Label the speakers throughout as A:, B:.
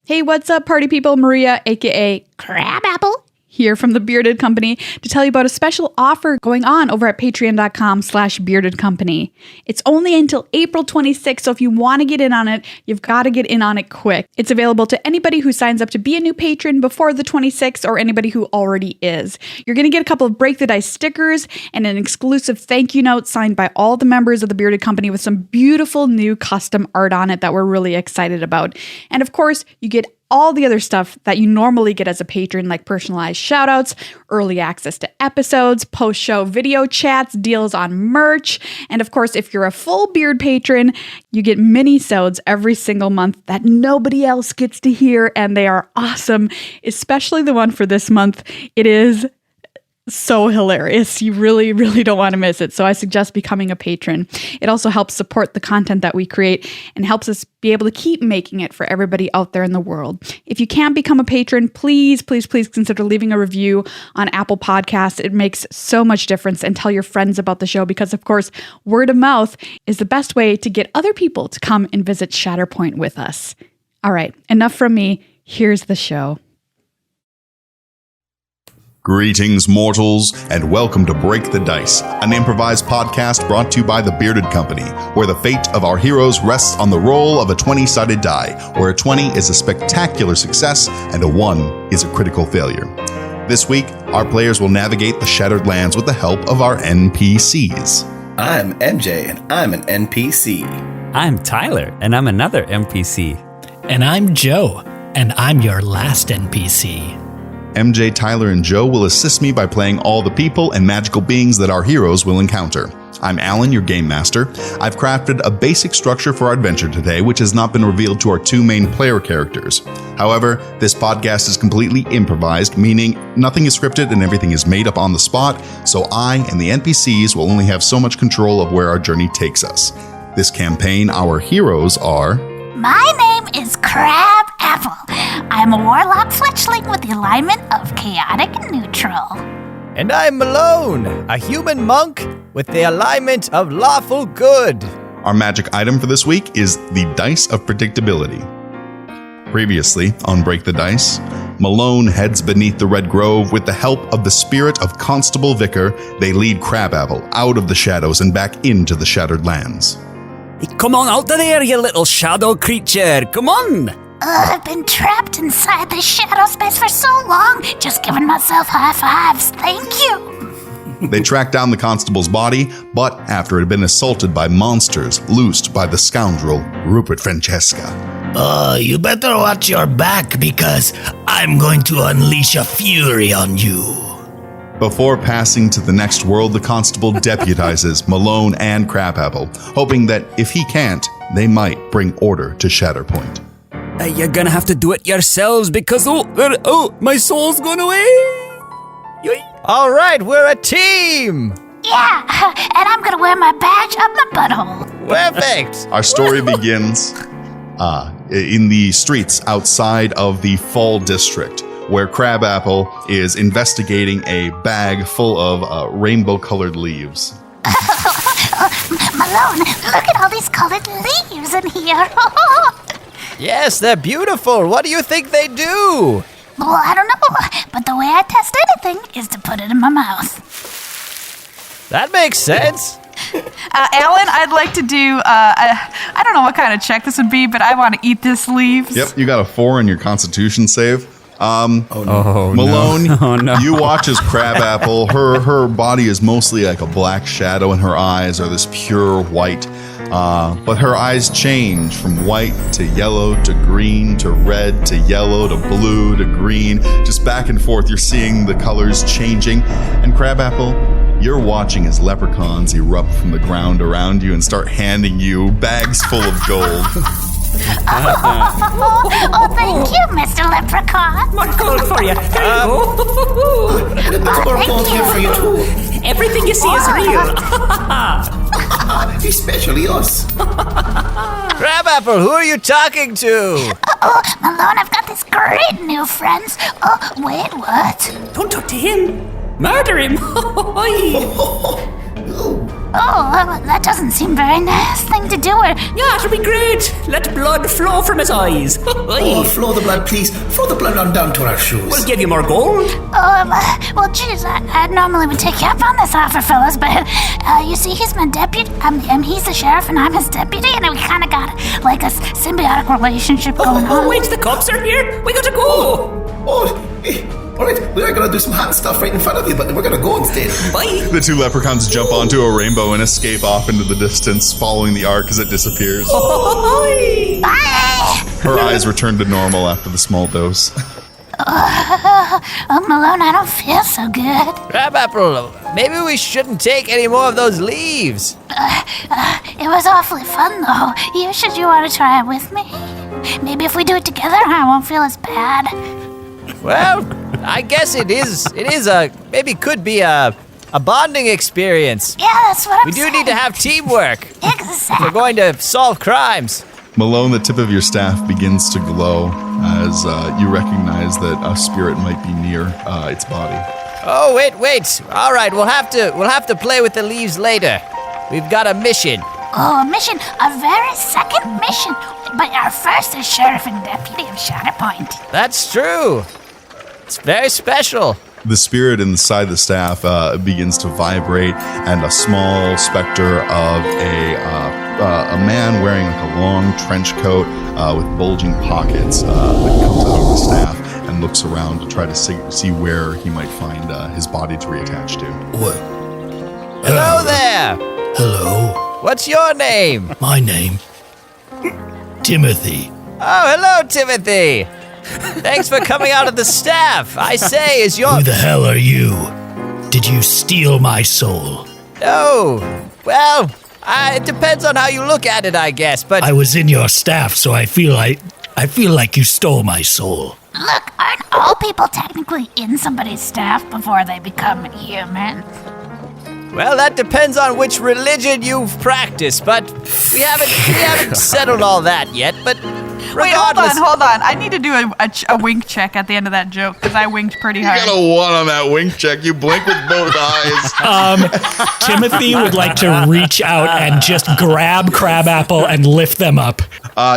A: Hey, what's up, party people? Maria, aka Crabapple, here from the Bearded Company to tell you about a special offer going on over at patreon.com/beardedcompany. It's only until April 26th, so if you want to get in on it, you've got to get in on it quick. It's available to anybody who signs up to be a new patron before the 26th or anybody who already is. You're going to get a couple of Break the Dice stickers and an exclusive thank you note signed by all the members of the Bearded Company with some beautiful new custom art on it that we're really excited about. And of course, you get all the other stuff that you normally get as a patron, like personalized shoutouts, early access to episodes, post-show video chats, deals on merch, and of course, if you're a full Beard patron, you get mini-sodes every single month that nobody else gets to hear, and they are awesome, especially the one for this month. It is so hilarious. You really, really don't want to miss it. So I suggest becoming a patron. It also helps support the content that we create and helps us be able to keep making it for everybody out there in the world. If you can't become a patron, please, please, please consider leaving a review on Apple Podcasts. It makes so much difference, and tell your friends about the show because, of course, word of mouth is the best way to get other people to come and visit Shatterpoint with us. All right, enough from me. Here's the show.
B: Greetings, mortals, and welcome to Break the Dice, an improvised podcast brought to you by the Bearded Company, where the fate of our heroes rests on the roll of a 20-sided die, where a 20 is a spectacular success and a 1 is a critical failure. This week, our players will navigate the Shattered Lands with the help of our NPCs.
C: I'm MJ, and I'm an NPC.
D: I'm Tyler, and I'm another NPC.
E: And I'm Joe, and I'm your last NPC.
B: MJ, Tyler, and Joe will assist me by playing all the people and magical beings that our heroes will encounter. I'm Alan, your game master. I've crafted a basic structure for our adventure today, which has not been revealed to our two main player characters. However, this podcast is completely improvised, meaning nothing is scripted and everything is made up on the spot, so I and the NPCs will only have so much control of where our journey takes us. This campaign, our heroes are...
F: My name is Crabapple. I'm a warlock fletchling with the alignment of chaotic neutral.
G: And I'm Malone, a human monk with the alignment of lawful good.
B: Our magic item for this week is the Dice of Predictability. Previously on Break the Dice, Malone heads beneath the Red Grove with the help of the spirit of Constable Vicar. They lead Crabapple out of the shadows and back into the Shattered Lands.
D: Come on out of there, you little shadow creature. Come on.
F: I've been trapped inside this shadow space for so long. Just giving myself high fives. Thank you.
B: They track down the constable's body, but after it had been assaulted by monsters loosed by the scoundrel Rupert Phranchesca.
E: You better watch your back because I'm going to unleash a fury on you.
B: Before passing to the next world, the constable deputizes Malone and Crabapple, hoping that if he can't, they might bring order to Shatterpoint.
D: You're gonna have to do it yourselves because, my soul's going away.
G: All right, we're a team.
F: Yeah, and I'm gonna wear my badge up my butthole.
G: Perfect.
B: Our story begins in the streets outside of the Fall District, where Crabapple is investigating a bag full of rainbow-colored leaves.
F: Malone, look at all these colored leaves in here.
G: Yes, they're beautiful. What do you think they do?
F: Well, I don't know, but the way I test anything is to put it in my mouth.
G: That makes sense.
A: Alan, I'd like to do, I don't know what kind of check this would be, but I want to eat this leaves.
B: Yep, you got a 4 in your Constitution save. Malone,
D: no.
B: You watch as Crabapple, her body is mostly like a black shadow and her eyes are this pure white. But her eyes change from white to yellow to green to red to yellow to blue to green, just back and forth. You're seeing the colors changing. And Crabapple, you're watching as leprechauns erupt from the ground around you and start handing you bags full of gold.
F: Oh, thank you, Mr. Leprechaun.
H: More gold for you. There you go.
F: More gold here for you,
H: too. Everything you see is real.
C: Especially us.
G: Crabapple, who are you talking to?
F: Oh, Malone, I've got these great new friends. Oh, wait, what?
H: Don't talk to him. Murder him.
F: Oh, that doesn't seem very nice thing to do.
H: Yeah, it'll be great. Let blood flow from his eyes.
C: Oh, flow the blood, please. Flow the blood on down to our shoes.
H: We'll give you more gold.
F: Well, geez, I normally would take you up on this offer, fellas, but you see, he's my deputy. He's the sheriff, and I'm his deputy, and we kind of got like a symbiotic relationship going on.
H: Oh, wait, the cops are here. We gotta go.
C: All right, we are going to do some hot stuff right in front of you, but we're going to go instead.
H: Bye.
B: The two leprechauns jump onto a rainbow and escape off into the distance, following the arc as it disappears.
F: Bye!
B: Her eyes return to normal after the small dose.
F: Malone, I don't feel so good.
G: Crabapple, maybe we shouldn't take any more of those leaves.
F: It was awfully fun, though. You want to try it with me? Maybe if we do it together, I won't feel as bad.
G: Well, I guess it could be a bonding experience.
F: Yeah, that's what I'm
G: We do
F: saying.
G: need to have teamwork.
F: Exactly.
G: We're going to solve crimes.
B: Malone, the tip of your staff begins to glow as you recognize that a spirit might be near its body.
G: Oh, wait. All right, we'll have to play with the leaves later. We've got a mission.
F: Oh, a mission. A very second mission. But our first is Sheriff and Deputy of Shatterpoint.
G: That's true. It's very special.
B: The spirit inside the staff begins to vibrate, and a small specter of a man wearing like a long trench coat with bulging pockets that comes out of the staff and looks around to try to see where he might find his body to reattach to.
E: What?
G: Hello there.
E: Hello.
G: What's your name?
E: My name? Timothy.
G: Oh, hello, Timothy. Thanks for coming out of the staff. I say, is your...
E: Who the hell are you? Did you steal my soul?
G: Oh, well, it depends on how you look at it, I guess, but...
E: I was in your staff, so I feel like you stole my soul.
F: Look, aren't all people technically in somebody's staff before they become human?
G: Well, that depends on which religion you've practiced, but we haven't settled all that yet, but
A: Wait,
G: regardless...
A: hold on. I need to do a wink check at the end of that joke, because I winked pretty
B: You
A: hard.
B: got a 1 on that wink check. You blink with both eyes.
I: Timothy would like to reach out and just grab Crabapple and lift them up.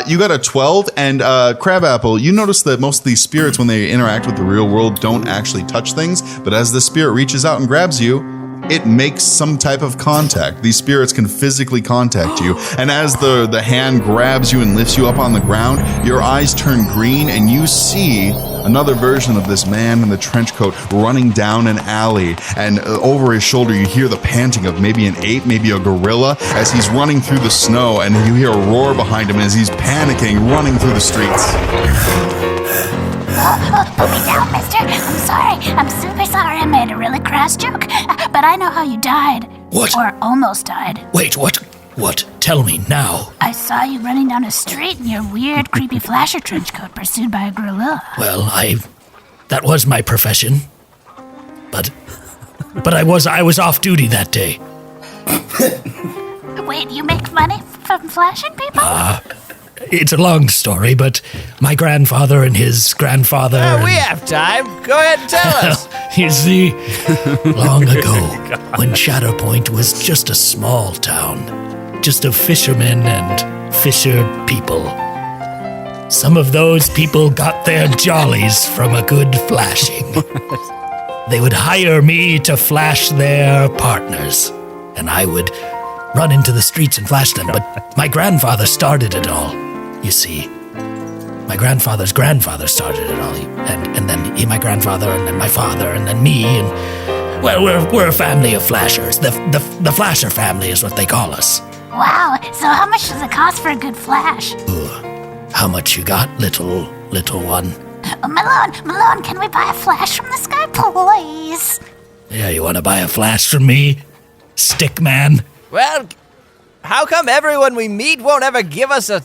B: You got a 12, and Crabapple, you notice that most of these spirits, when they interact with the real world, don't actually touch things, but as the spirit reaches out and grabs you, it makes some type of contact. These spirits can physically contact you, and as the hand grabs you and lifts you up on the ground, your eyes turn green, and you see another version of this man in the trench coat running down an alley, and over his shoulder you hear the panting of maybe an ape, maybe a gorilla, as he's running through the snow, and you hear a roar behind him as he's panicking, running through the streets.
F: Put me down, mister. I'm sorry. I'm super sorry I made a really crass joke. But I know how you died.
E: What?
F: Or almost died.
E: Wait, what? What? Tell me now.
F: I saw you running down a street in your weird, creepy flasher trench coat pursued by a gorilla.
E: Well, that was my profession. But I was off duty that day.
F: Wait, you make money from flashing people?
E: It's a long story, but my grandfather and his grandfather...
G: we have time. Go ahead and tell us.
E: You see, long ago, when Shatterpoint was just a small town, just of fishermen and fisher people, some of those people got their jollies from a good flashing. They would hire me to flash their partners, and I would run into the streets and flash them, but my grandfather started it all. You see, my grandfather's grandfather started it all, and then my grandfather, and then my father, and then me, and well, we're a family of flashers. The flasher family is what they call us.
F: Wow, so how much does it cost for a good flash?
E: How much you got, little one?
F: Malone, can we buy a flash from the sky, please?
E: Yeah, you want to buy a flash from me, stick man?
G: Well, how come everyone we meet won't ever give us a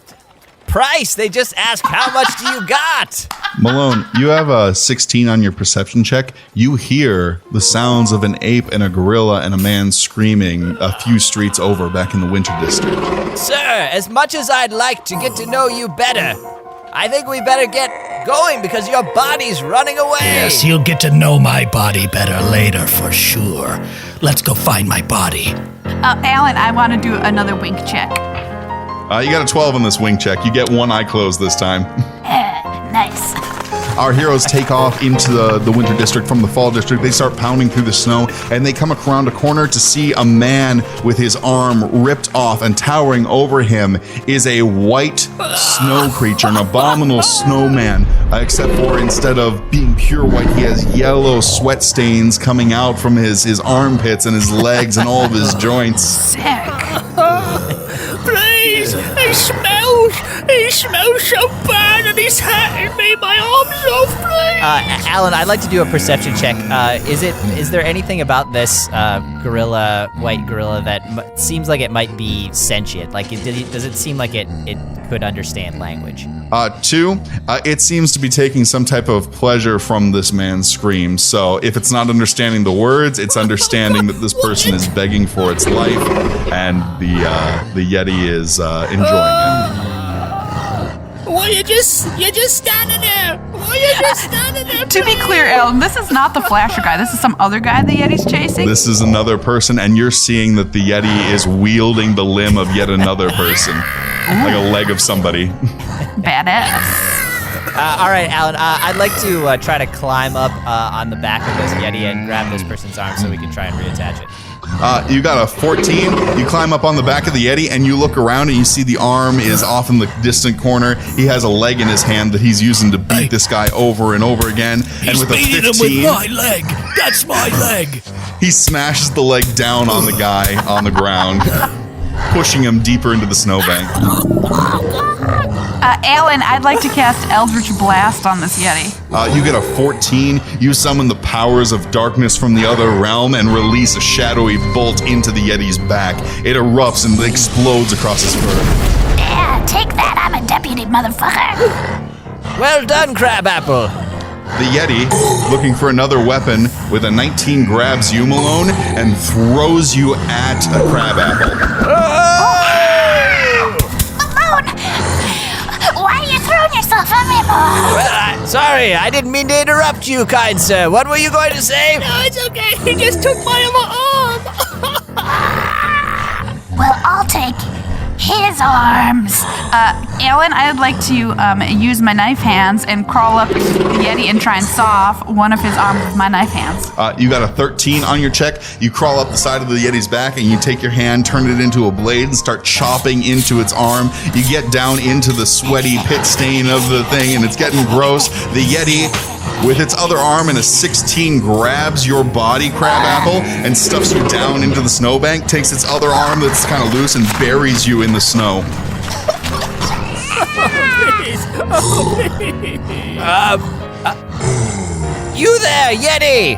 G: price? They just ask, how much do you got?
B: Malone, you have a 16 on your perception check. You hear the sounds of an ape and a gorilla and a man screaming a few streets over back in the Winter District.
G: Sir, as much as I'd like to get to know you better, I think we better get going because your body's running away.
E: Yes, you'll get to know my body better later for sure. Let's go find my body.
A: Alan, I want to do another wink check.
B: You got a 12 on this wing check. You get one eye closed this time.
F: Nice.
B: Our heroes take off into the winter district from the fall district. They start pounding through the snow, and they come around a corner to see a man with his arm ripped off, and towering over him is a white snow creature, an abominable snowman, except for instead of being pure white, he has yellow sweat stains coming out from his armpits and his legs and all of his joints.
F: Sick.
H: Please, he smells so bad and he's hurting me. My arm's off, please.
G: Alan, I'd like to do a perception check. Is there anything about this white gorilla that seems like it might be sentient? Like, does it seem like it could understand language?
B: 2, it seems to be taking some type of pleasure from this man's screams. So if it's not understanding the words, it's understanding that this person is begging for its life, and the Yeti is enjoying it.
H: Why you just standing there? Why you just standing there?
A: To be clear, Alan, this is not the flasher guy. This is some other guy the Yeti's chasing.
B: This is another person, and you're seeing that the Yeti is wielding the limb of yet another person. Like a leg of somebody.
A: Badass.
G: All right, Alan, I'd like to try to climb up on the back of this Yeti and grab this person's arm so we can try and reattach it.
B: You got a 14. You climb up on the back of the Yeti, and you look around, and you see the arm is off in the distant corner. He has a leg in his hand that he's using to beat this guy over and over again.
E: He's
B: and with a 15,
E: beating him with my leg. That's my leg.
B: He smashes the leg down on the guy on the ground, pushing him deeper into the snowbank.
A: Alan, I'd like to cast Eldritch Blast on this Yeti.
B: You get a 14. You summon the powers of darkness from the other realm and release a shadowy bolt into the Yeti's back. It erupts and explodes across his fur.
F: Yeah, take that. I'm a deputy, motherfucker.
G: Well done, Crabapple.
B: The Yeti, looking for another weapon, with a 19 grabs you, Malone, and throws you at a Crabapple.
F: Malone! Why are you throwing yourself at me, Malone?
G: Well, sorry, I didn't mean to interrupt you, kind sir. What were you going to say?
H: No, it's okay. He just took my other arm.
F: Well, I'll take his arms.
A: Alan, I'd like to use my knife hands and crawl up to the Yeti and try and saw off one of his arms with my knife hands.
B: You got a 13 on your check. You crawl up the side of the Yeti's back, and you take your hand, turn it into a blade, and start chopping into its arm. You get down into the sweaty pit stain of the thing, and it's getting gross. The Yeti, with its other arm and a 16, grabs your body, Crabapple, and stuffs you down into the snowbank, takes its other arm that's kind of loose and buries you in the snow.
G: You there, Yeti!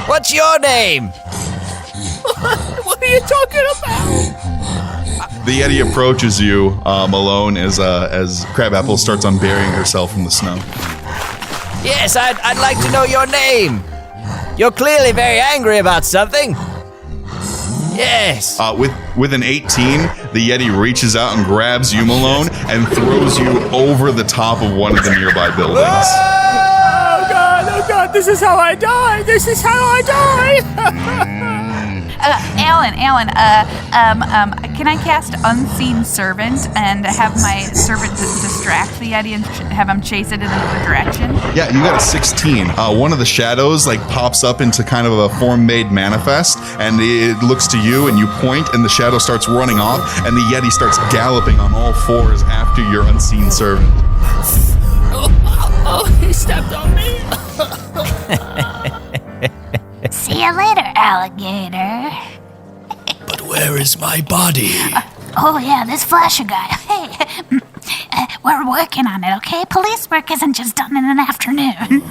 G: What's your name?
H: What are you talking about?
B: The Yeti approaches you, Malone, as Crabapple starts unburying herself from the snow.
G: Yes, I'd like to know your name. You're clearly very angry about something. Yes.
B: With an 18, the Yeti reaches out and grabs you, Malone, and throws you over the top of one of the nearby buildings.
H: Oh God, this is how I die. This is how I die.
A: Alan, can I cast Unseen Servant and have my servant distract the Yeti and have him chase it in another direction?
B: Yeah, you got a 16. One of the shadows pops up into kind of a form-made manifest, and it looks to you, and you point, and the shadow starts running off, and the Yeti starts galloping on all fours after your unseen servant.
H: Oh, he stepped on me.
F: See you later, alligator.
E: But where is my body?
F: Oh, yeah, this flasher guy. Hey, we're working on it, okay? Police work isn't just done in an afternoon.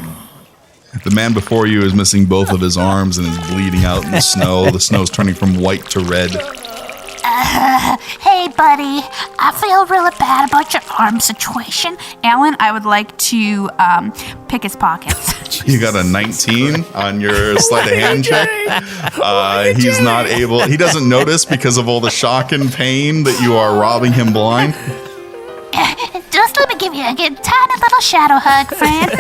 B: The man before you is missing both of his arms and is bleeding out in the snow. The snow's turning from white to red.
F: Hey, buddy. I feel really bad about your arm situation.
A: Alan, I would like to pick his pockets.
B: You got a 19 on your sleight of hand check. He's not able. He doesn't notice because of all the shock and pain that you are robbing him blind.
F: Just let me give you a tiny little shadow hug, friend.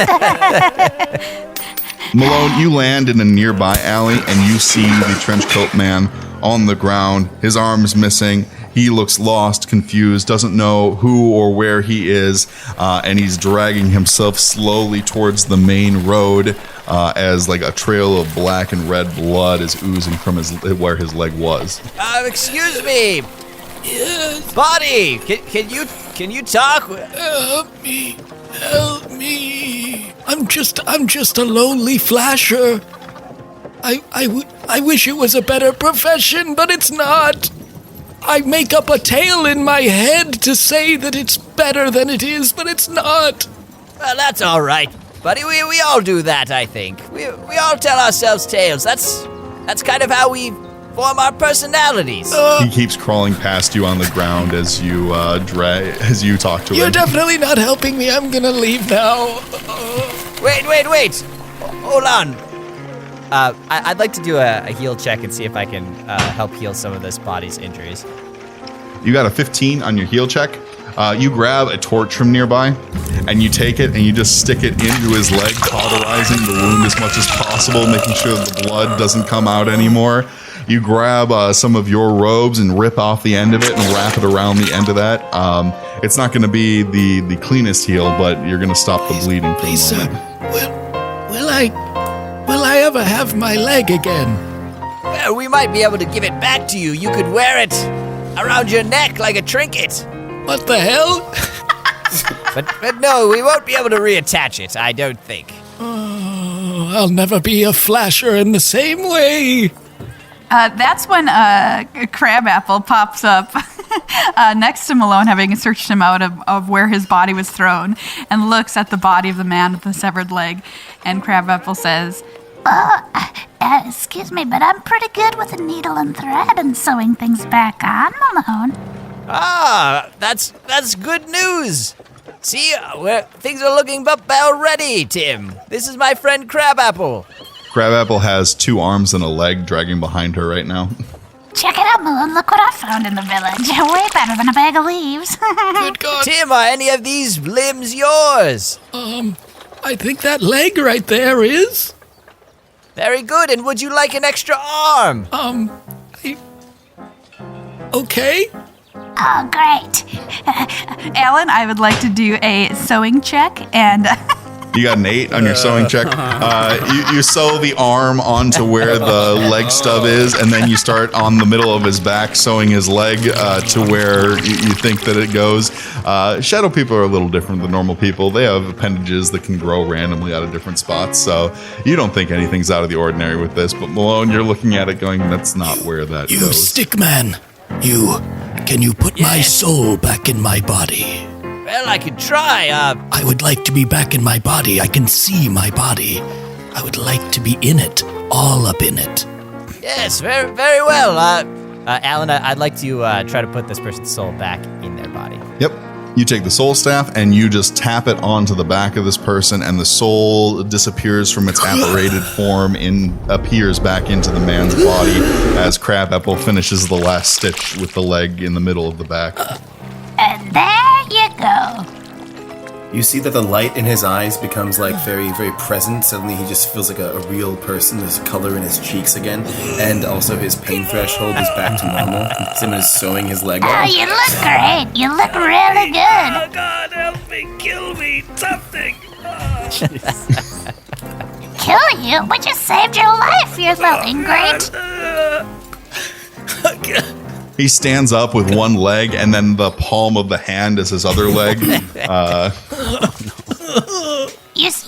B: Malone, you land in a nearby alley and you see the trenchcoat man on the ground, his arm's missing. He looks lost, confused, doesn't know who or where he is, and he's dragging himself slowly towards the main road as like a trail of black and red blood is oozing from where his leg was.
G: Excuse me.
E: Yes.
G: Buddy, can you talk?
E: Help me. I'm just a lonely flasher. I wish it was a better profession, but it's not. I make up a tale in my head to say that it's better than it is, but it's not.
G: Well, that's all right, buddy. We all do that, I think. We all tell ourselves tales. That's kind of how we form our personalities.
B: He keeps crawling past you on the ground as you talk to him.
E: You're definitely not helping me. I'm gonna leave now.
G: Wait. Hold on. I'd like to do a heal check and see if I can help heal some of this body's injuries.
B: You got a 15 on your heal check. You grab a torch from nearby, and you take it and you just stick it into his leg, cauterizing the wound as much as possible, making sure that the blood doesn't come out anymore. You grab some of your robes and rip off the end of it and wrap it around the end of that. It's not going to be the cleanest heal, but you're going to stop the bleeding for
E: Please,
B: the moment.
E: Will I ever have my leg again?
G: Well, we might be able to give it back to you. You could wear it around your neck like a trinket.
E: What the hell?
G: But no, we won't be able to reattach it, I don't think.
E: Oh, I'll never be a flasher in the same way.
A: That's when Crabapple pops up next to Malone, having searched him out of where his body was thrown, and looks at the body of the man with the severed leg. And Crabapple says,
F: Excuse me, but I'm pretty good with a needle and thread and sewing things back on, Malone.
G: That's good news. See, things are looking up already, Tim. This is my friend Crabapple.
B: Crabapple has 2 arms and a leg dragging behind her right now.
F: Check it out, Malone. Look what I found in the village. Way better than a bag of leaves.
E: Good God.
G: Tim, are any of these limbs yours?
E: I think that leg right there is.
G: Very good, and would you like an extra arm?
E: Okay.
F: Oh, great.
A: Alan, I would like to do a sewing check, and
B: You got an 8 on your sewing check. You sew the arm onto where the leg stub is, and then you start on the middle of his back, sewing his leg to where you think that it goes. Shadow people are a little different than normal people. They have appendages that can grow randomly out of different spots, so you don't think anything's out of the ordinary with this. But Malone, you're looking at it going, that's not where that
E: You
B: goes.
E: stick man. Can you put my soul back in my body?
G: Well, I could try.
E: I would like to be back in my body. I can see my body. I would like to be in it, all up in it.
G: Yes, very, very well. Alan, I'd like to try to put this person's soul back in their body.
B: Yep. You take the soul staff and you just tap it onto the back of this person, and the soul disappears from its apparated form and appears back into the man's body as Crabapple finishes the last stitch with the leg in the middle of the back.
F: And there you go.
C: You see that the light in his eyes becomes like very, very present. Suddenly he just feels like a real person. There's color in his cheeks again. And also his pain threshold is back to normal. Someone is sewing his leg
F: Oh,
C: off.
F: you look great. You look really good.
H: Oh, God, help me, kill me, something.
F: Kill you? We just saved your life, you little ingrate.
B: He stands up with one leg, and then the palm of the hand is his other leg.
F: You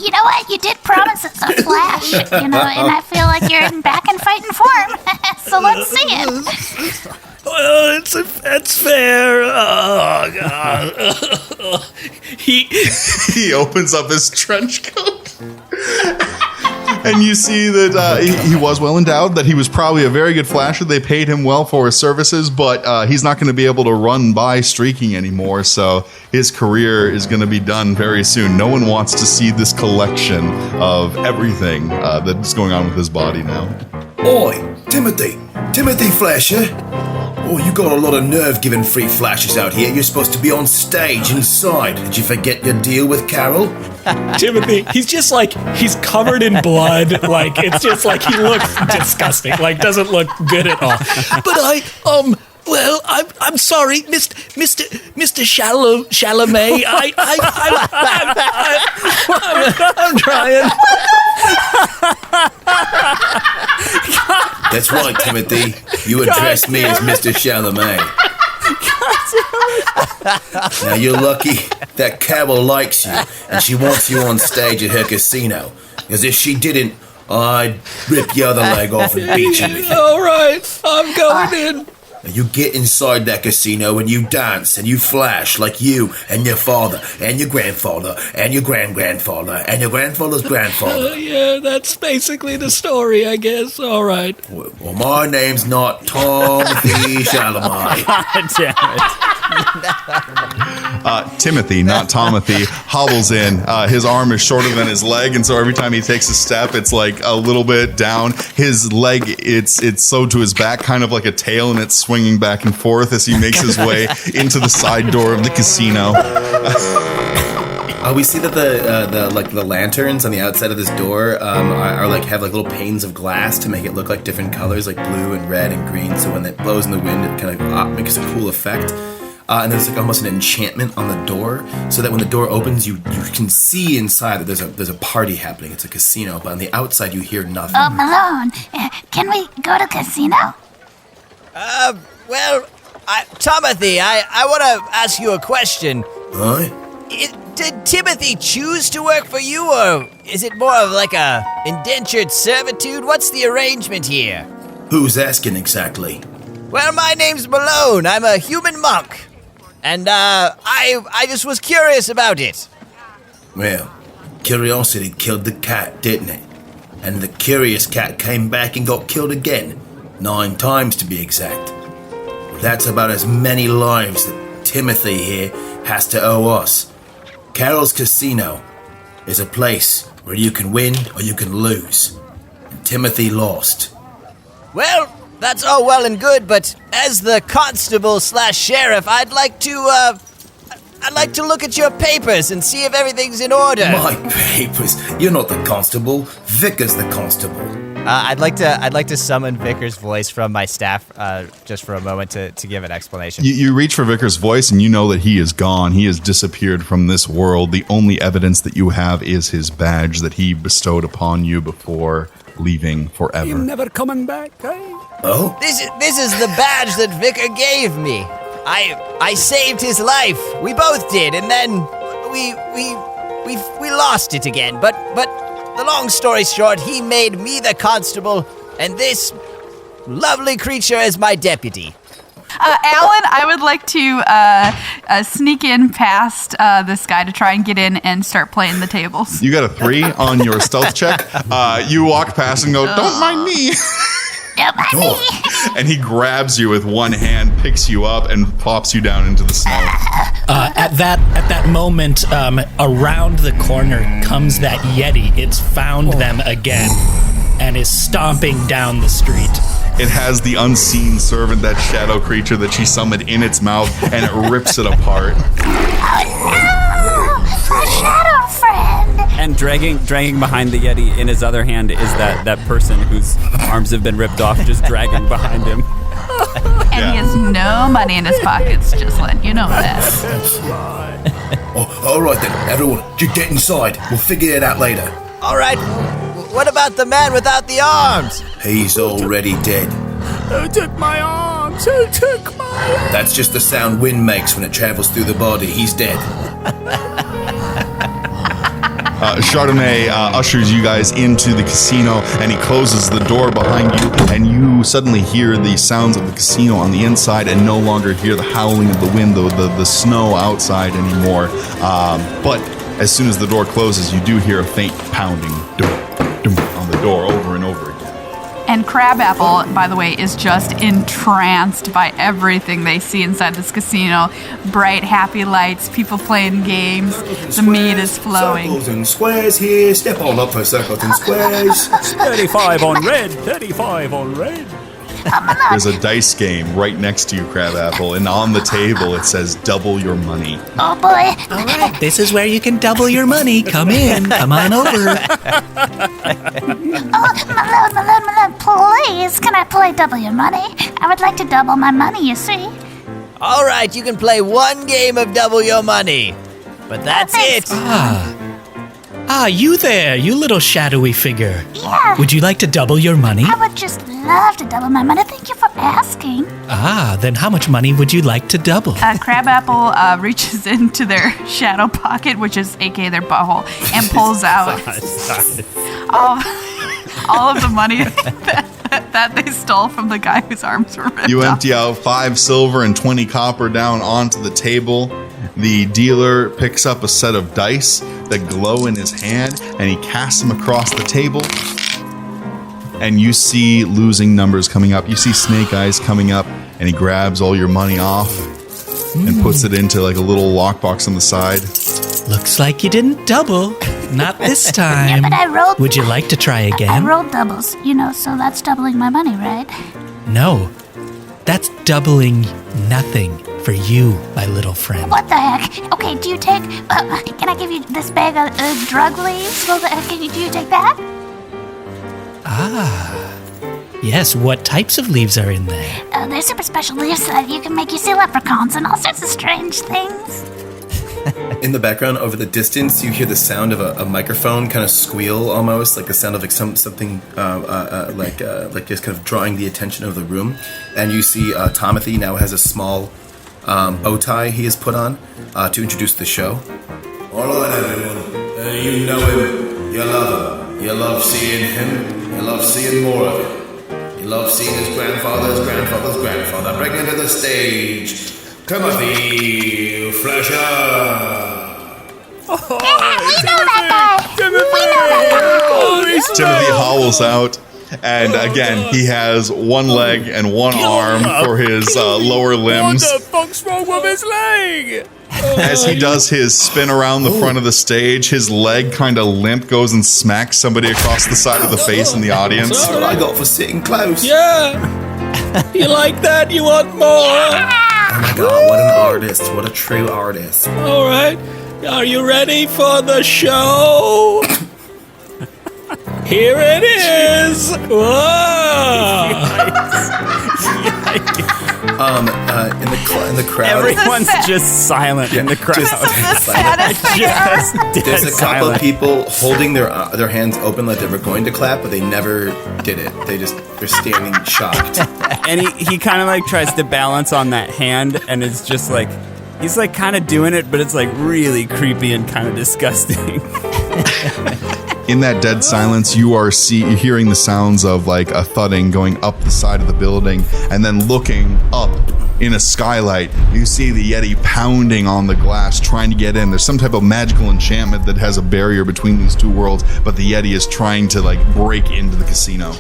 F: know what? You did promise us a flash, and I feel like you're back in fighting form. So let's see it.
H: Well, it's fair. Oh, God.
B: He opens up his trench coat. And you see that he was well endowed, that he was probably a very good flasher. They paid him well for his services, but he's not going to be able to run by streaking anymore, so his career is going to be done very soon. No one wants to see this collection of everything that's going on with his body now.
C: Oi, Timothy Flasher. Oh, you got a lot of nerve giving free flashes out here. You're supposed to be on stage inside. Did you forget your deal with Carol?
I: Timothy, he's just like, he's covered in blood. Like, it's just like he looks disgusting. Like, doesn't look good at all.
E: But well, I'm sorry, Mr. Chalamet. I'm trying.
C: That's right, Timothy. You address me as Mr. Chalamet. Now you're lucky that Carol likes you, and she wants you on stage at her casino. Because if she didn't, I'd rip your other leg off and beat you with it.
E: All right, I'm going in.
C: You get inside that casino and you dance and you flash like you and your father and your grandfather and your grandfather and your grandfather's grandfather.
E: Yeah, that's basically the story, I guess. All right.
C: Well, my name's not Timothy Chalamet.
D: God damn it.
B: Timothy, not Tomothy, hobbles in. His arm is shorter than his leg, and so every time he takes a step, it's like a little bit down. His leg, it's sewed to his back, kind of like a tail, and it's swinging back and forth as he makes his way into the side door of the casino.
C: We see that the lanterns on the outside of this door are like have like little panes of glass to make it look like different colors, like blue and red and green. So when it blows in the wind, it kind of makes a cool effect. And there's like almost an enchantment on the door, so that when the door opens, you can see inside that there's a party happening. It's a casino, but on the outside you hear nothing.
F: Malone, can we go to casino?
G: Well, Timothy, I want to ask you a question.
C: Huh?
G: Did Timothy choose to work for you, or is it more of like a indentured servitude? What's the arrangement here?
C: Who's asking exactly?
G: Well, my name's Malone. I'm a human monk. And, I just was curious about it.
C: Well, curiosity killed the cat, didn't it? And the curious cat came back and got killed again. 9 times to be exact. That's about as many lives that Timothy here has to owe us. Carol's Casino is a place where you can win or you can lose. And Timothy lost.
G: Well, that's all well and good, but as the constable/sheriff, I'd like to look at your papers and see if everything's in order.
C: My papers? You're not the constable. Vicar's the constable.
G: I'd like to summon Vicar's voice from my staff just for a moment to give an explanation.
B: You reach for Vicar's voice and you know that he is gone. He has disappeared from this world. The only evidence that you have is his badge that he bestowed upon you before leaving forever.
D: You're never coming back, eh?
C: Oh?
G: This is the badge that Vicar gave me. I saved his life. We both did, and then we lost it again. But the long story short, he made me the constable, and this lovely creature is my deputy.
A: Alan, I would like to sneak in past this guy to try and get in and start playing the tables.
B: You got a 3 on your stealth check. You walk past and go, "Don't mind me."
F: Don't mind me.
B: And he grabs you with one hand, picks you up, and pops you down into the snow.
E: At that moment, around the corner comes that Yeti. It's found them again and is stomping down the street.
B: It has the unseen servant, that shadow creature that she summoned, in its mouth, and it rips it apart.
F: Oh no! A shadow friend!
D: And dragging behind the Yeti in his other hand is that person whose arms have been ripped off, just dragging behind him.
A: And he has no money in his pockets, just letting you know that.
C: Oh, all right then, everyone, just get inside. We'll figure it out later.
G: All right. What about the man without the arms?
C: He's already dead.
H: Who took my arms? Who took my arms?
C: That's just the sound wind makes when it travels through the body. He's dead.
B: Chardonnay ushers you guys into the casino, and he closes the door behind you, and you suddenly hear the sounds of the casino on the inside and no longer hear the howling of the wind, the snow outside anymore. But as soon as the door closes, you do hear a faint pounding on the door over and over again.
A: And Crabapple, by the way, is just entranced by everything they see inside this casino. Bright, happy lights, people playing games, the mead is flowing.
C: Circles and squares here. Step on up for circles and squares.
D: 35 on red, 35 on red.
B: There's a dice game right next to you, Crabapple, and on the table it says double your money.
F: Oh boy.
E: All right, this is where you can double your money. Come in. Come on over.
F: Malone, please, can I play double your money? I would like to double my money, you see.
G: All right, you can play one game of double your money. But that's it.
E: You there, you little shadowy figure.
F: Yeah.
E: Would you like to double your money?
F: I would just love to double my money. Thank you for asking.
E: Then how much money would you like to double?
A: Crabapple reaches into their shadow pocket, which is aka their butthole, and pulls out all of the money that they stole from the guy whose arms were ripped
B: You
A: off.
B: empty out 5 silver and 20 copper down onto the table. The dealer picks up a set of dice that glow in his hand, and he casts them across the table. And you see losing numbers coming up. You see Snake Eyes coming up, and he grabs all your money off and puts it into like a little lockbox on the side.
E: Looks like you didn't double. Not this time.
F: Yeah, but I rolled.
E: Would you like to try
F: I
E: again?
F: rolled doubles, so that's doubling my money, right?
E: No. That's doubling nothing for you, my little friend.
F: What the heck? Okay, do you take? Can I give you this bag of drug leaves? Do you take that?
E: Yes, what types of leaves are in there?
F: They're super special leaves that you can make you see leprechauns and all sorts of strange things.
C: In the background, over the distance, you hear the sound of a microphone kind of squeal, almost like the sound of like something like just kind of drawing the attention of the room. And you see Timothy now has a small bow tie he has put on to introduce the show. All right, everyone. You know him. You love him. You love seeing him. You love seeing more of him. You love seeing his grandfather's grandfather's grandfather. Bring him to the stage. Timothy Fletcher.
F: We know that guy.
B: Timothy howls out, and again, he has one leg and one arm for his lower limbs.
H: What the fuck's wrong with his leg?
B: As he does his spin around the front of the stage, his leg kind of limp goes and smacks somebody across the side of the face in the audience.
C: That's what I got for sitting close.
H: Yeah. You like that? You want more?
C: Oh my god, what an artist. What a true artist.
H: All right. Are you ready for the show? Here it is. Whoa.
C: In the crowd,
D: Everyone's just silent in the crowd.
C: there's a couple of people holding their hands open like they were going to clap, but they never did it. They're standing shocked.
D: And he kind of like tries to balance on that hand, and it's just like he's like kind of doing it, but it's like really creepy and kind of disgusting.
B: In that dead silence, you're hearing the sounds of like a thudding going up the side of the building, and then looking up in a skylight, you see the Yeti pounding on the glass, trying to get in. There's some type of magical enchantment that has a barrier between these two worlds, but the Yeti is trying to like break into the casino.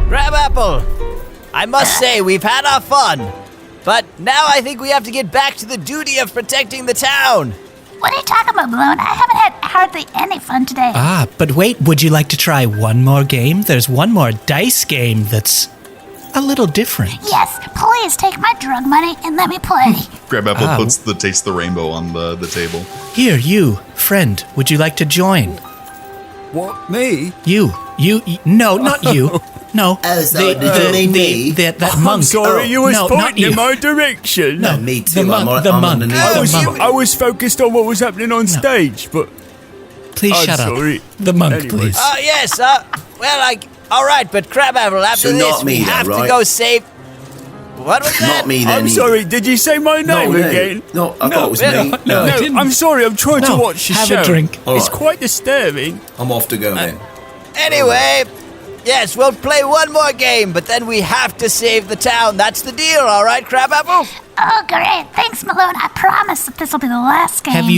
G: Crabapple, I must say we've had our fun, but now I think we have to get back to the duty of protecting the town.
F: What are you talking about, Malone? I haven't had hardly any fun today.
E: But wait, would you like to try one more game? There's one more dice game that's a little different.
F: Yes, please take my drug money and let me play.
B: Crabapple puts the Taste the Rainbow on the table.
E: Here, you, friend, would you like to join?
D: What, me?
E: You, no, not you. No.
C: Oh, sorry, did you mean me?
E: That monk.
H: I'm sorry, you was
E: no, not
H: pointing
E: you.
H: in my direction.
E: No,
C: me too.
E: The monk. The monk.
H: I was focused on what was happening on stage, but
E: Please
H: I'm
E: shut
H: sorry.
E: up. The monk,
H: Anyway.
E: please.
G: Yes, all right, but Crabapple, after
C: So
G: this,
C: not me
G: we
C: then,
G: have to
C: right?
G: go save... What was that?
C: Not me then.
H: I'm sorry, did you say my name again?
C: No, I thought it was me.
E: No, I didn't.
H: I'm sorry, I'm trying to
E: No,
H: watch the
E: have
H: show.
E: a drink.
C: All
H: It's
C: right.
H: quite disturbing.
C: I'm off to go then.
G: Anyway, yes, we'll play one more game, but then we have to save the town. That's the deal, all right, Crabapple?
F: Oh, great. Thanks, Malone. I promise that this will be the last game.
E: Have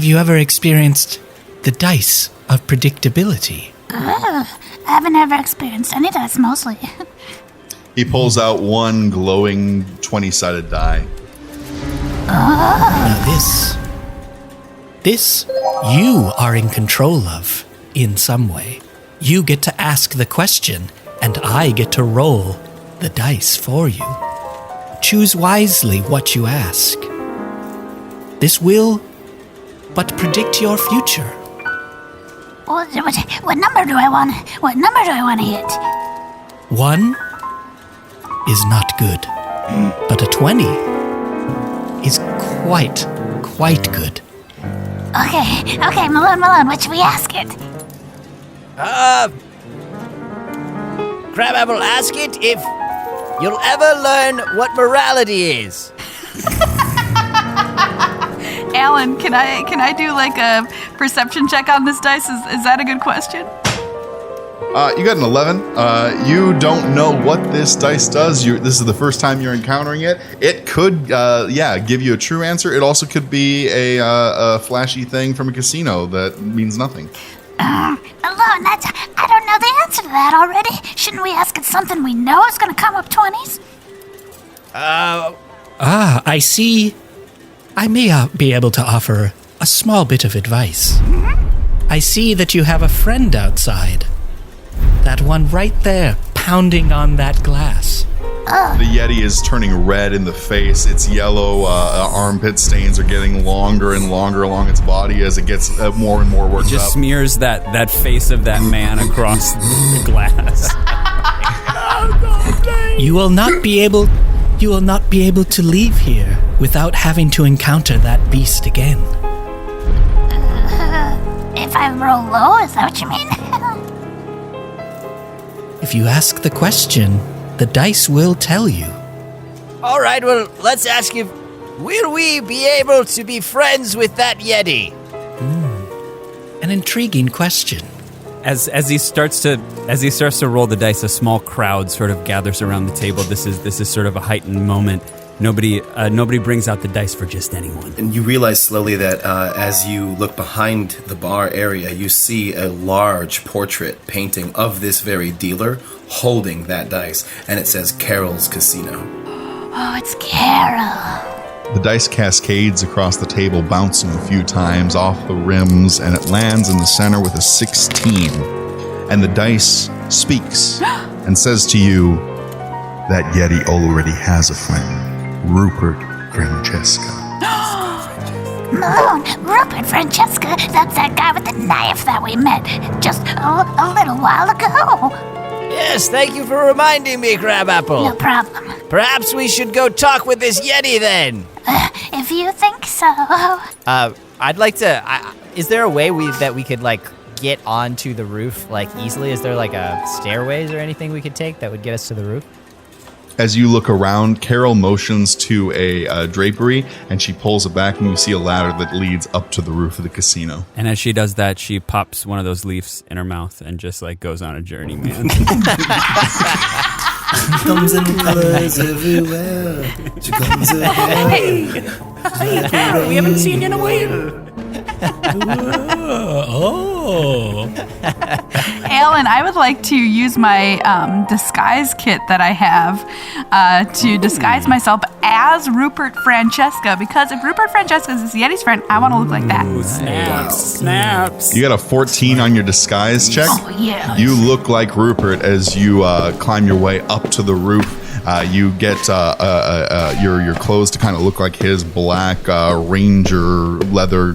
E: you ever experienced the dice of predictability?
F: I haven't ever experienced any dice, mostly.
B: He pulls out one glowing 20-sided die.
E: Now this you are in control of in some way. You get to ask the question, and I get to roll the dice for you. Choose wisely what you ask. This will but predict your future.
F: What number do I want? What number do I want to hit?
E: 1 is not good, but a 20 is quite good.
F: Okay, Malone, what should we ask it?
G: Crabapple, ask it if you'll ever learn what morality is.
A: Alan, can I do like a perception check on this dice? Is that a good question?
B: You got an 11. You don't know what this dice does. This is the first time you're encountering it. It could, give you a true answer. It also could be a flashy thing from a casino that means nothing.
F: Malone, I don't know the answer to that already. Shouldn't we ask it something we know is going to come up 20s?
E: I see. I may be able to offer a small bit of advice. I see that you have a friend outside. That one right there, pounding on that glass.
B: The Yeti is turning red in the face. Its yellow armpit stains are getting longer and longer along its body as it gets more and more worked
D: Just
B: up.
D: smears that face of that man across the glass.
E: You will not be able to leave here without having to encounter that beast again.
F: If I roll low, is that what you mean?
E: If you ask the question, the dice will tell you.
G: All right, well, let's ask if will we be able to be friends with that Yeti?
E: An intriguing question.
D: As he starts to roll the dice, a small crowd sort of gathers around the table. This is sort of a heightened moment. Nobody brings out the dice for just anyone.
C: And you realize slowly that as you look behind the bar area, you see a large portrait painting of this very dealer holding that dice, and it says Carol's Casino.
F: Oh, it's Carol.
B: The dice cascades across the table, bouncing a few times off the rims, and it lands in the center with a 16. And the dice speaks and says to you, that Yeti already has a friend, Rupert Phranchesca.
F: Malone, Rupert Phranchesca, that's that guy with the knife that we met just a little while ago.
G: Yes, thank you for reminding me, Crabapple.
F: No problem.
G: Perhaps we should go talk with this Yeti then.
F: If you think so.
G: I'd like to. Is there a way that we could like get onto the roof like easily? Is there like a stairways or anything we could take that would get us to the roof?
B: As you look around, Carol motions to a drapery, and she pulls it back, and you see a ladder that leads up to the roof of the casino.
D: And as she does that, she pops one of those leaves in her mouth and just like goes on a journey, man.
C: She comes in colors everywhere. She comes in
H: Hey, Carol, we haven't seen you in a while.
A: Alan, I would like to use my disguise kit that I have to disguise myself as Rupert Phranchesca, because if Rupert Phranchesca is Yeti's friend, I want to look like that.
D: Snaps.
B: You got a 14 on your disguise check.
F: Oh, yeah.
B: You look like Rupert as you climb your way up to the roof. You get your clothes to kind of look like his black ranger leather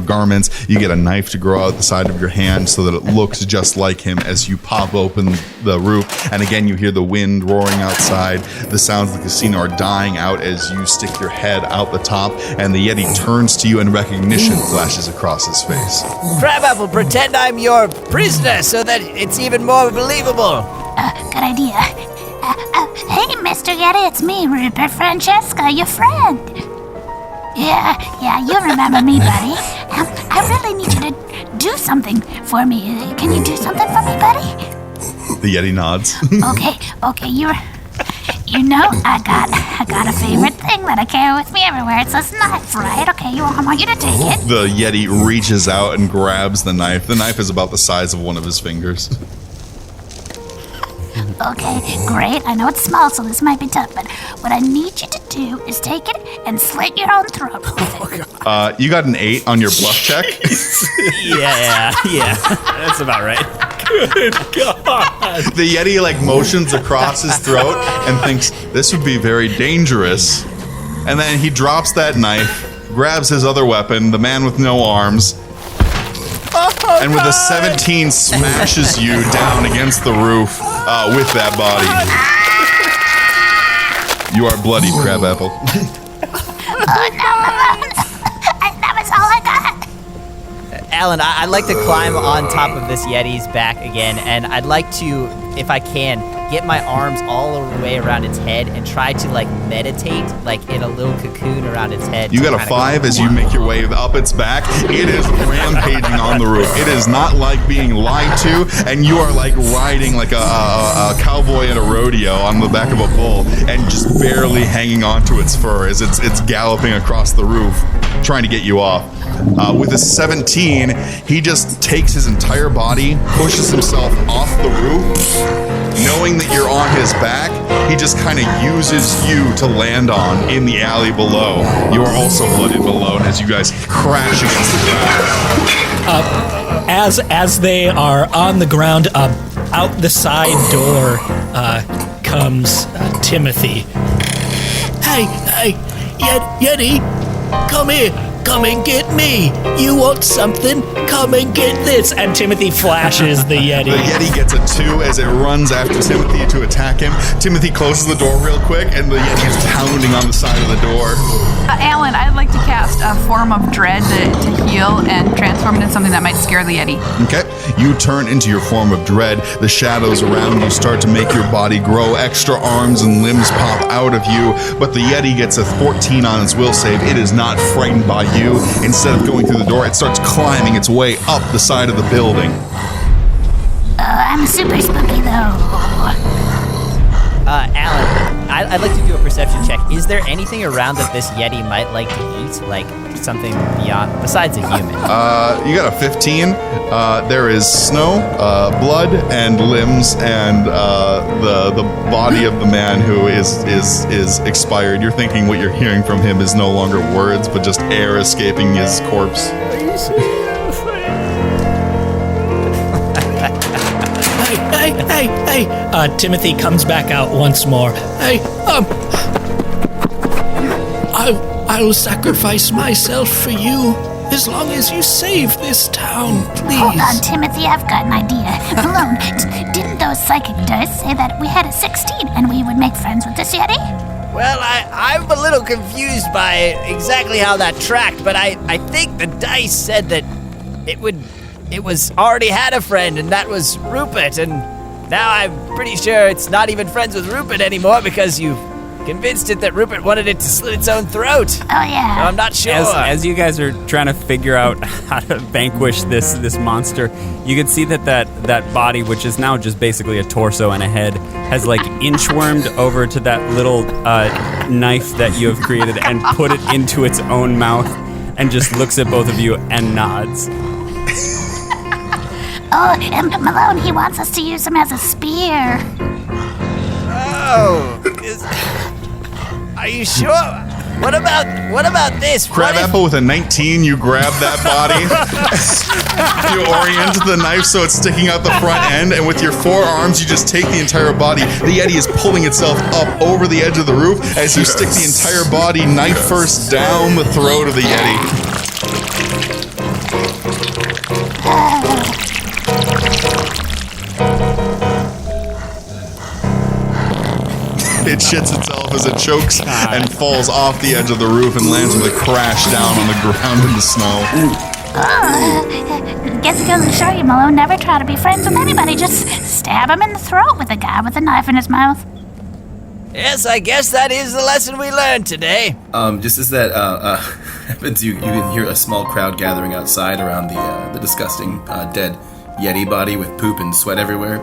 B: garments. You get a knife to grow out the side of your hand so that it looks just like him as you pop open the roof. And again, you hear the wind roaring outside. The sounds of the casino are dying out as you stick your head out the top, and the Yeti turns to you and recognition flashes across his face.
G: Crabapple, pretend I'm your prisoner so that it's even more believable.
F: Good idea. Hey, Mr. Yeti, it's me, Rupert Phranchesca, your friend. Yeah, you remember me, buddy. I really need you to do something for me. Can you do something for me, buddy?
B: The Yeti nods.
F: Okay, you know, I got a favorite thing that I carry with me everywhere. It's this knife, right? Okay, I want you to take it.
B: The Yeti reaches out and grabs the knife. The knife is about the size of one of his fingers.
F: Okay, great. I know it's small, so this might be tough, but what I need you to do is take it and slit your own throat.
B: You got an 8 on your bluff check.
D: Yeah. That's about right.
I: God.
B: The Yeti like motions across his throat and thinks this would be very dangerous. And then he drops that knife, grabs his other weapon, the man with no arms, and with a 17 smashes you down against the roof with that body. You are bloodied, Crabapple.
F: Oh no, Malone. That was all I got.
G: Alan, I'd like to climb on top of this Yeti's back again, and I'd like to, if I can, get my arms all the way around its head and try to, like, meditate, like, in a little cocoon around its head.
B: You got a 5 as you make your way up its back. It is rampaging on the roof. It is not like being lied to, and you are like riding like a cowboy at a rodeo on the back of a bull and just barely hanging onto its fur as it's galloping across the roof, trying to get you off. With a 17, he just takes his entire body, pushes himself off the roof. Knowing that you're on his back, he just kind of uses you to land on in the alley below. You are also blooded, Malone, as you guys crash against the ground.
I: As they are on the ground, out the side door comes Timothy.
E: Hey, Yeti, come here. Come and get me. You want something? Come and get this.
I: And Timothy flashes the Yeti.
B: The Yeti gets a 2 as it runs after Timothy to attack him. Timothy closes the door real quick, and the Yeti is pounding on the side of the door.
A: Alan, I'd like to cast a form of dread to heal and transform it into something that might scare the Yeti.
B: Okay. You turn into your form of dread. The shadows around you start to make your body grow. Extra arms and limbs pop out of you, but the Yeti gets a 14 on its will save. It is not frightened by you. Instead of going through the door, it starts climbing its way up the side of the building.
F: I'm super spooky though.
G: Alan, I'd like to do a perception check. Is there anything around that this Yeti might like to eat? Like something beyond, besides a human?
B: You got a 15. There is snow, blood, and limbs, and the body of the man who is expired. You're thinking what you're hearing from him is no longer words, but just air escaping his corpse.
I: Hey. Timothy comes back out once more.
E: Hey, I will sacrifice myself for you as long as you save this town, please.
F: Hold on, Timothy, I've got an idea. Malone, didn't those psychic dice say that we had a 16 and we would make friends with this Yeti?
G: Well, I'm a little confused by exactly how that tracked, but I think the dice said that it was already had a friend, and that was Rupert, and now I'm pretty sure it's not even friends with Rupert anymore because you convinced it that Rupert wanted it to slit its own throat.
F: Oh, yeah.
G: So I'm not sure.
D: As you guys are trying to figure out how to vanquish this monster, you can see that body, which is now just basically a torso and a head, has like inchwormed over to that little knife that you have created and put it into its own mouth and just looks at both of you and nods.
F: Oh, and Malone, he wants us to use him as a spear.
G: Oh, are you sure? What about this?
B: Crabapple with a 19, you grab that body. You orient the knife so it's sticking out the front end, and with your 4 arms, you just take the entire body. The Yeti is pulling itself up over the edge of the roof as you stick the entire body, knife first, down the throat of the Yeti. It shits itself as it chokes and falls off the edge of the roof and lands with a crash down on the ground in the snow.
F: Guess it goes to show you, Malone, never try to be friends with anybody. Just stab him in the throat with a guy with a knife in his mouth.
G: Yes, I guess that is the lesson we learned today.
C: Just as that happens, you can hear a small crowd gathering outside around the disgusting dead Yeti body with poop and sweat everywhere.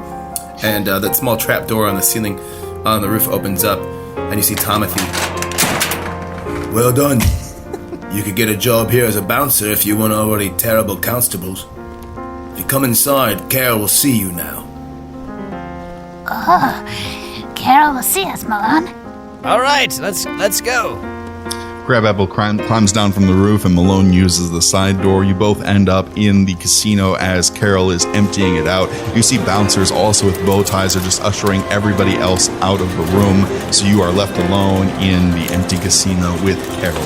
C: And that small trap door on the ceiling on the roof opens up, and you see Timothy. Well done. You could get a job here as a bouncer if you weren't already terrible constables. If you come inside, Carol will see you now.
F: Oh, Carol will see us, Malone.
G: All right, let's go.
B: Crabapple climbs down from the roof and Malone uses the side door. You both end up in the casino as Carol is emptying it out. You see bouncers also with bow ties are just ushering everybody else out of the room, so you are left alone in the empty casino with Carol.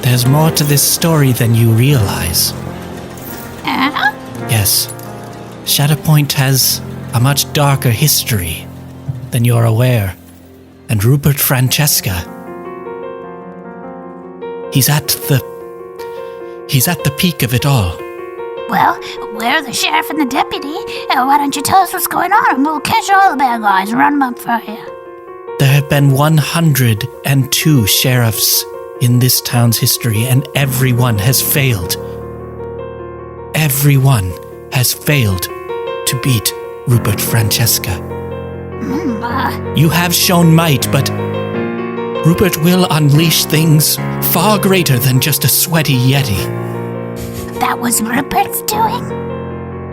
E: There's more to this story than you realize. Yes. Shatterpoint has a much darker history than you're aware. And Rupert Phranchesca, He's at the peak of it all.
F: Well, we're the sheriff and the deputy. Why don't you tell us what's going on and we'll catch all the bad guys and run them up for you.
E: There have been 102 sheriffs in this town's history, and everyone has failed. Everyone has failed to beat Rupert Phranchesca. You have shown might, but Rupert will unleash things far greater than just a sweaty yeti.
F: That was Rupert's doing?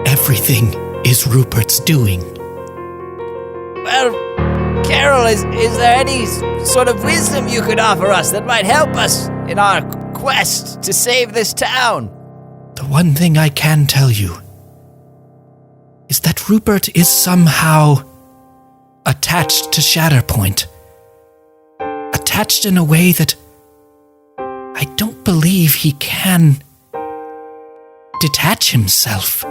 E: Everything is Rupert's doing.
G: Well, Carol, is there any sort of wisdom you could offer us that might help us in our quest to save this town?
E: The one thing I can tell you is that Rupert is somehow attached to Shatterpoint. Attached in a way that I don't believe he can detach himself.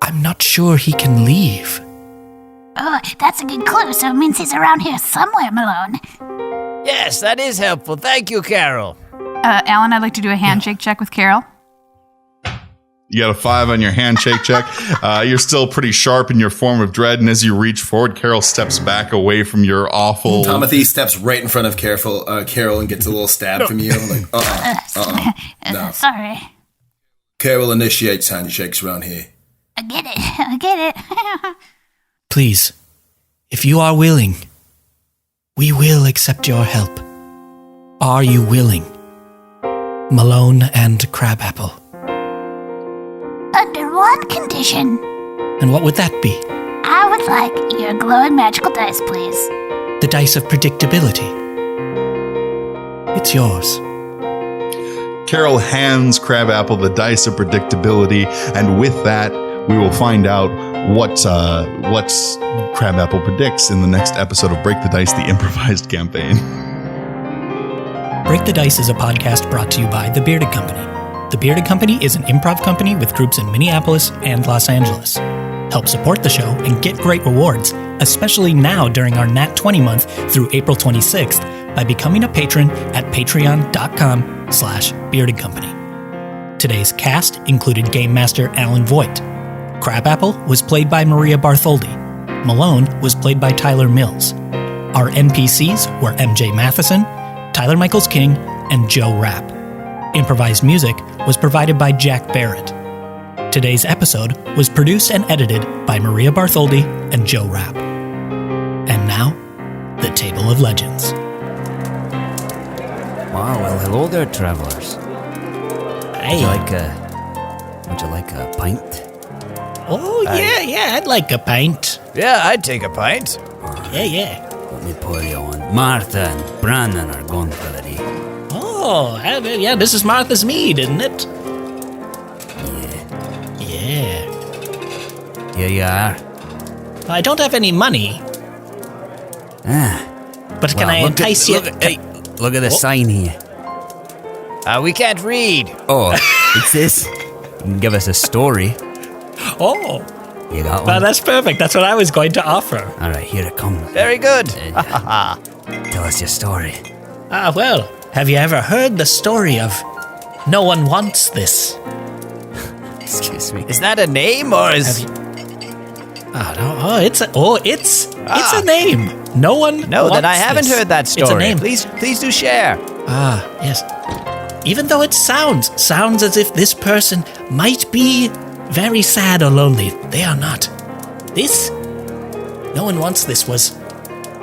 E: I'm not sure he can leave.
F: Oh, that's a good clue, so it means he's around here somewhere, Malone.
G: Yes, that is helpful. Thank you, Carol.
A: Alan, I'd like to do a handshake check with Carol.
B: You got a 5 on your handshake check. You're still pretty sharp in your form of dread, and as you reach forward, Carol steps back away from your awful...
C: Timothy steps right in front of Carol and gets a little stab from you. I'm like, no.
F: Sorry.
C: Carol initiates handshakes around here.
F: I get it.
E: Please, if you are willing, we will accept your help. Are you willing? Malone and Crabapple.
F: Under one condition.
E: And what would that be?
F: I would like your glowing magical dice, please.
E: The dice of predictability. It's yours.
B: Carol hands Crabapple the dice of predictability, and with that, we will find out what Crabapple predicts in the next episode of Break the Dice, the improvised campaign.
E: Break the Dice is a podcast brought to you by The Bearded Company. The Bearded Company is an improv company with groups in Minneapolis and Los Angeles. Help support the show and get great rewards, especially now during our Nat 20 month through April 26th, by becoming a patron at patreon.com/Bearded Company. Today's cast included Game Master Alan Voigt. Crabapple was played by Maria Bartholdi. Malone was played by Tyler Mills. Our NPCs were MJ Matheson, Tyler Michaels King, and Joe Rapp. Improvised music was provided by Jack Barrett. Today's episode was produced and edited by Maria Bartholdi and Joe Rapp. And now, the Table of Legends.
D: Wow, well, hello there, travelers.
E: Hey.
D: Would you like a pint?
E: Oh, yeah, I'd like a pint.
G: Yeah, I'd take a pint.
E: Yeah.
D: Let me pour you one. Martha and Brandon are going for the day.
E: Oh, yeah, this is Martha's Mead, isn't it? Yeah.
D: Here you are.
E: I don't have any money. But can I entice you?
D: Look at the sign here.
G: We can't read.
D: Oh, it says you can give us a story.
E: Oh.
D: You got one?
E: Well, that's perfect. That's what I was going to offer.
D: All right, here it comes.
G: Very good.
D: Tell us your story.
E: Well, have you ever heard the story of No One Wants This?
D: Excuse me.
G: Is that a name or is...
E: It's a name. No one
G: No,
E: wants
G: then I haven't
E: this.
G: heard that story.
E: It's a name.
G: Please do share.
E: Yes. Even though it sounds as if this person might be very sad or lonely, they are not. No One Wants This was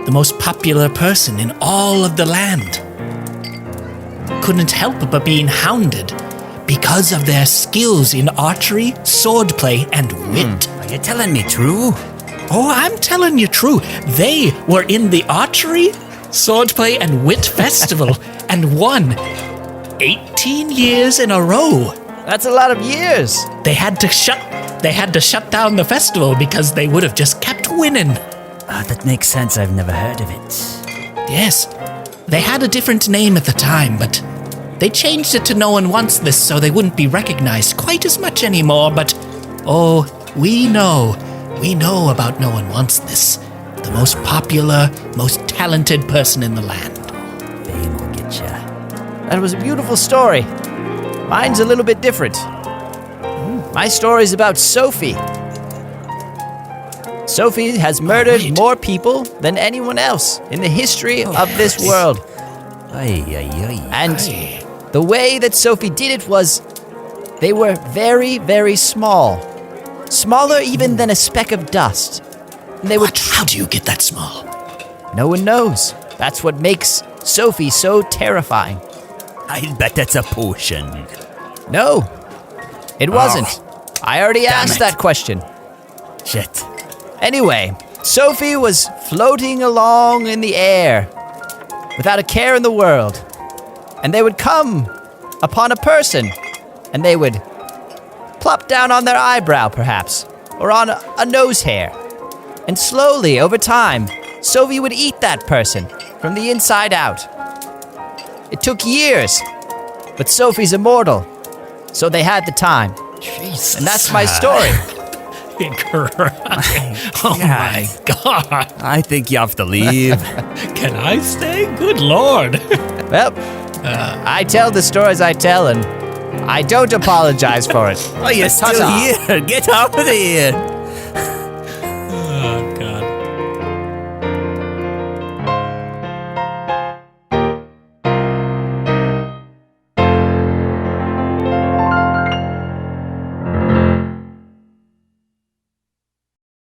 E: the most popular person in all of the land. Couldn't help but being hounded because of their skills in archery, swordplay, and wit.
D: Are you telling me true?
E: Oh, I'm telling you true. They were in the archery, swordplay, and wit festival and won 18 years in a row.
G: That's a lot of years.
E: They had to shut down the festival because they would have just kept winning.
J: That makes sense. I've never heard of it.
E: Yes, they had a different name at the time, but they changed it to No One Wants This so they wouldn't be recognized quite as much anymore, but we know about No One Wants This. The most popular, most talented person in the land.
J: Fame will get ya.
G: That was a beautiful story. Mine's a little bit different. My story's about Sophie. Sophie has murdered more people than anyone else in the history of this world. And the way that Sophie did it was they were very, very small. Smaller even than a speck of dust. And they would
E: How do you get that small?
G: No one knows. That's what makes Sophie so terrifying.
J: I bet that's a potion.
G: No, it wasn't. I already asked that question.
J: Shit.
G: Anyway, Sophie was floating along in the air without a care in the world. And they would come upon a person and they would plop down on their eyebrow, perhaps, or on a nose hair. And slowly, over time, Sophie would eat that person from the inside out. It took years, but Sophie's immortal, so they had the time.
E: Jesus.
G: And that's my story.
E: Oh my God.
J: I think you have to leave.
E: Can I stay? Good Lord.
G: Well, I tell the stories I tell, and I don't apologize for it.
J: Oh, you're still
G: Ta-ta.
J: here. Get out of here.